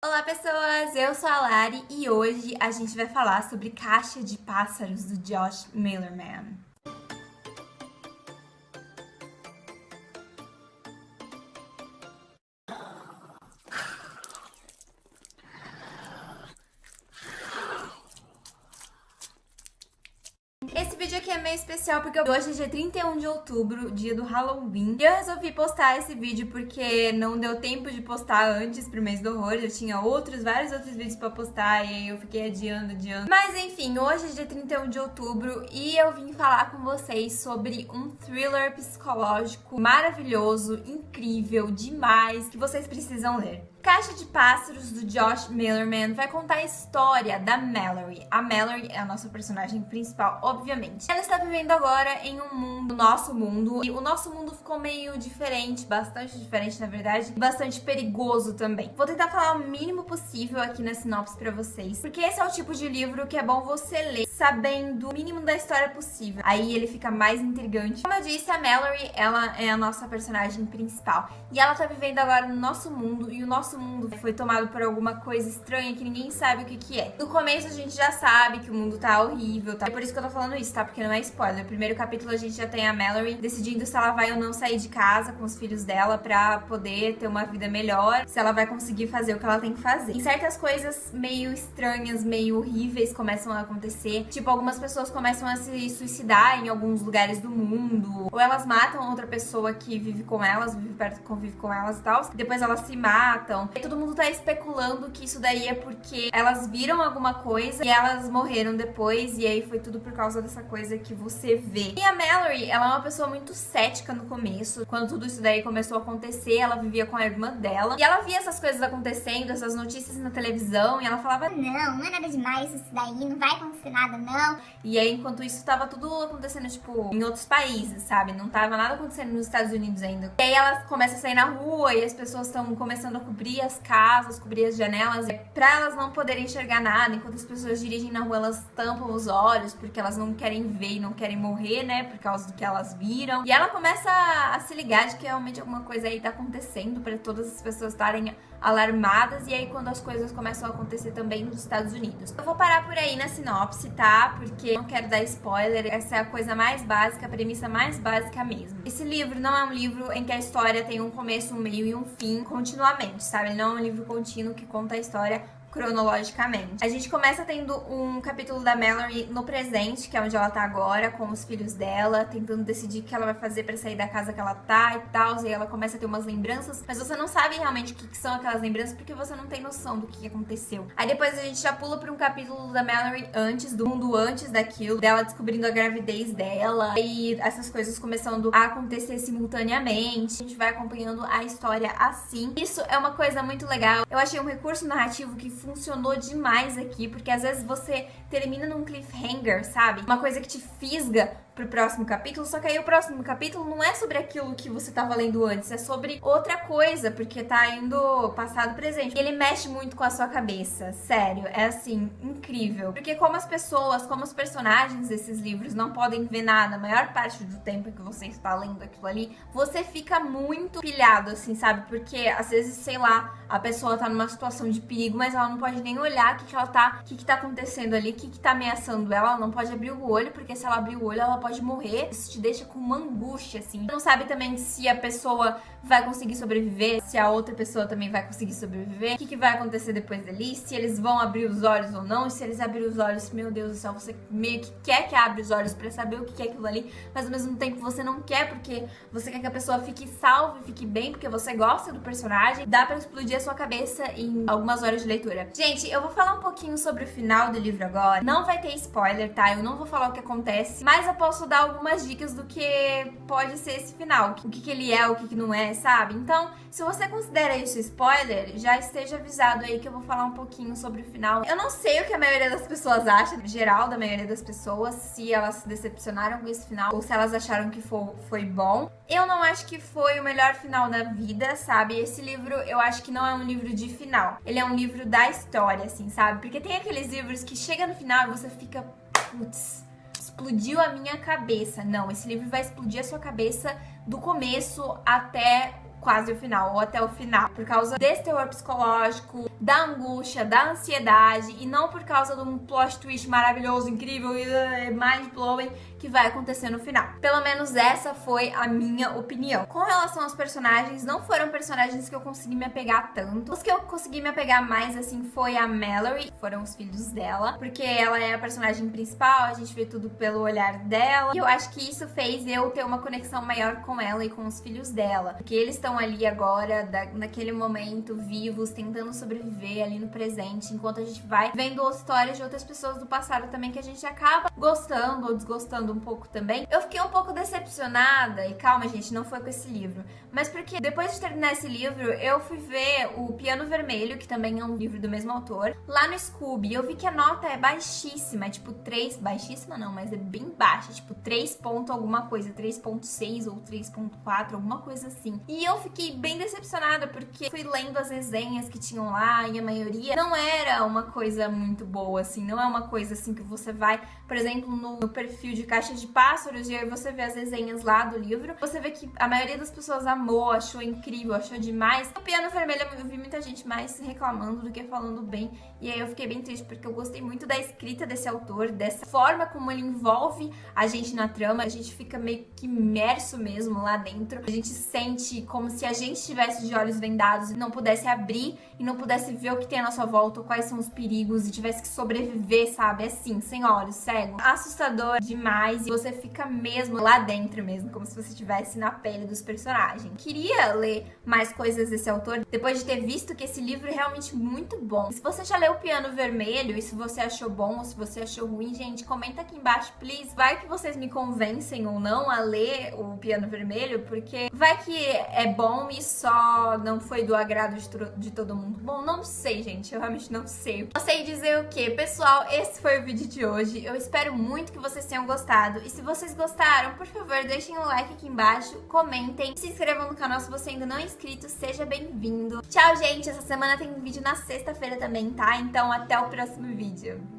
Olá pessoas, eu sou a Lari e hoje a gente vai falar sobre Caixa de Pássaros do Josh Malerman. Esse vídeo aqui é meio especial porque hoje é dia 31 de outubro, dia do Halloween. E eu resolvi postar esse vídeo porque não deu tempo de postar antes pro mês do horror. Eu tinha vários outros vídeos pra postar e aí eu fiquei adiando. Mas enfim, hoje é dia 31 de outubro e eu vim falar com vocês sobre um thriller psicológico maravilhoso, incrível, demais, que vocês precisam ler. Caixa de Pássaros, do Josh Malerman, vai contar a história da Mallory. A Mallory é a nossa personagem principal, obviamente. Ela está vivendo agora em um mundo, nosso mundo, e o nosso mundo ficou meio diferente, bastante diferente, na verdade, e bastante perigoso também. Vou tentar falar o mínimo possível aqui na sinopse pra vocês, porque esse é o tipo de livro que é bom você ler sabendo o mínimo da história possível. Aí ele fica mais intrigante. Como eu disse, a Mallory, ela é a nossa personagem principal, e ela tá vivendo agora no nosso mundo, e o nosso mundo foi tomado por alguma coisa estranha que ninguém sabe o que é. No começo a gente já sabe que o mundo tá horrível, tá? É por isso que eu tô falando isso, tá? Porque não é spoiler. No primeiro capítulo a gente já tem a Mallory decidindo se ela vai ou não sair de casa com os filhos dela pra poder ter uma vida melhor, se ela vai conseguir fazer o que ela tem que fazer. E certas coisas meio estranhas, meio horríveis começam a acontecer. Tipo, algumas pessoas começam a se suicidar em alguns lugares do mundo, ou elas matam outra pessoa que vive com elas, convive com elas e tal. Depois elas se matam. E todo mundo tá especulando que isso daí é porque elas viram alguma coisa e elas morreram depois, e aí foi tudo por causa dessa coisa que você vê. E a Mallory, ela é uma pessoa muito cética no começo. Quando tudo isso daí começou a acontecer, ela vivia com a irmã dela, e ela via essas coisas acontecendo, essas notícias na televisão, e ela falava, não é nada demais isso daí, não vai acontecer nada não. E aí, enquanto isso, tava tudo acontecendo, tipo, em outros países, sabe? Não tava nada acontecendo nos Estados Unidos ainda. E aí ela começa a sair na rua e as pessoas estão começando a cobrir as casas, cobrir as janelas, pra elas não poderem enxergar nada. Enquanto as pessoas dirigem na rua, elas tampam os olhos, porque elas não querem ver e não querem morrer, né? Por causa do que elas viram. E ela começa a se ligar de que realmente alguma coisa aí tá acontecendo, pra todas as pessoas estarem alarmadas. E aí, quando as coisas começam a acontecer também nos Estados Unidos. Eu vou parar por aí na sinopse, tá? Porque não quero dar spoiler. Essa é a coisa mais básica, a premissa mais básica mesmo. Esse livro não é um livro em que a história tem um começo, um meio e um fim continuamente, sabe? Ele não é um livro contínuo que conta a história cronologicamente. A gente começa tendo um capítulo da Mallory no presente, que é onde ela tá agora, com os filhos dela, tentando decidir o que ela vai fazer pra sair da casa que ela tá e tal, e aí ela começa a ter umas lembranças, mas você não sabe realmente o que são aquelas lembranças, porque você não tem noção do que aconteceu. Aí depois a gente já pula pra um capítulo da Mallory antes, do mundo antes daquilo, dela descobrindo a gravidez dela, e essas coisas começando a acontecer simultaneamente. A gente vai acompanhando a história assim. Isso é uma coisa muito legal. Eu achei um recurso narrativo que funcionou demais aqui, porque às vezes você termina num cliffhanger, sabe? Uma coisa que te fisga pro próximo capítulo, só que aí o próximo capítulo não é sobre aquilo que você tava lendo antes, é sobre outra coisa, porque tá indo passado, presente. E ele mexe muito com a sua cabeça, sério, é assim, incrível. Porque como as pessoas, como os personagens desses livros não podem ver nada a maior parte do tempo que você está lendo aquilo ali, você fica muito pilhado, assim, sabe? Porque às vezes, sei lá, a pessoa tá numa situação de perigo, mas ela não pode nem olhar o que tá acontecendo ali, o que tá ameaçando ela, ela não pode abrir o olho, porque se ela abrir o olho, ela pode morrer. Isso te deixa com uma angústia, assim. Você não sabe também se a pessoa vai conseguir sobreviver, se a outra pessoa também vai conseguir sobreviver, o que vai acontecer depois dali, se eles vão abrir os olhos ou não, e se eles abrirem os olhos, meu Deus do céu, você meio que quer que abra os olhos pra saber o que é aquilo ali, mas ao mesmo tempo você não quer, porque você quer que a pessoa fique salva e fique bem, porque você gosta do personagem. Dá pra explodir a sua cabeça em algumas horas de leitura. Gente, eu vou falar um pouquinho sobre o final do livro agora. Não vai ter spoiler, tá? Eu não vou falar o que acontece, mas eu posso dar algumas dicas do que pode ser esse final. O que ele é, o que não é, sabe? Então, se você considera isso spoiler, já esteja avisado aí que eu vou falar um pouquinho sobre o final. Eu não sei o que a maioria das pessoas acha, em geral da maioria das pessoas, se elas se decepcionaram com esse final ou se elas acharam que foi bom. Eu não acho que foi o melhor final da vida, sabe? Esse livro, eu acho que não é um livro de final. Ele é um livro da história, assim, sabe? Porque tem aqueles livros que chega no final e você fica, putz, explodiu a minha cabeça. Não, esse livro vai explodir a sua cabeça do começo até quase o final, ou até o final, por causa desse terror psicológico, da angústia, da ansiedade, e não por causa de um plot twist maravilhoso, incrível e mind-blowing que vai acontecer no final. Pelo menos essa foi a minha opinião. Com relação aos personagens, não foram personagens que eu consegui me apegar tanto. Os que eu consegui me apegar mais, assim, foi a Mallory, foram os filhos dela, porque ela é a personagem principal, a gente vê tudo pelo olhar dela, e eu acho que isso fez eu ter uma conexão maior com ela e com os filhos dela, porque eles estão ali agora, naquele momento, vivos, tentando sobreviver ali no presente, enquanto a gente vai vendo histórias de outras pessoas do passado também, que a gente acaba gostando ou desgostando um pouco também. Eu fiquei um pouco decepcionada, e calma, gente, não foi com esse livro, mas porque depois de terminar esse livro, eu fui ver o Piano Vermelho, que também é um livro do mesmo autor, lá no Scooby. Eu vi que a nota é baixíssima, é tipo 3, baixíssima não, mas é bem baixa, tipo 3 ponto alguma coisa, 3.6 ou 3.4, alguma coisa assim. E eu fiquei bem decepcionada, porque fui lendo as resenhas que tinham lá, e a maioria não era uma coisa muito boa, assim, não é uma coisa assim que você vai, por exemplo, no perfil de Caixa de Pássaros, e aí você vê as resenhas lá do livro, você vê que a maioria das pessoas amou, achou incrível, achou demais. O Piano Vermelho eu vi muita gente mais reclamando do que falando bem, e aí eu fiquei bem triste, porque eu gostei muito da escrita desse autor, dessa forma como ele envolve a gente na trama, a gente fica meio que imerso mesmo lá dentro, a gente sente como se a gente estivesse de olhos vendados e não pudesse abrir e não pudesse ver o que tem à nossa volta, quais são os perigos, e tivesse que sobreviver, sabe, assim, sem olhos, cego. Assustador demais, e você fica mesmo lá dentro mesmo, como se você estivesse na pele dos personagens. Queria ler mais coisas desse autor, depois de ter visto que esse livro é realmente muito bom. E se você já leu O Piano Vermelho, e se você achou bom ou se você achou ruim, gente, comenta aqui embaixo, please. Vai que vocês me convencem ou não a ler O Piano Vermelho, porque vai que é bom e só não foi do agrado de todo mundo. Bom, não sei, gente, eu realmente não sei. Não sei dizer o que. Pessoal, esse foi o vídeo de hoje. Eu espero muito que vocês tenham gostado. E se vocês gostaram, por favor, deixem um like aqui embaixo, comentem, se inscrevam no canal se você ainda não é inscrito, seja bem-vindo. Tchau, gente! Essa semana tem vídeo na sexta-feira também, tá? Então até o próximo vídeo.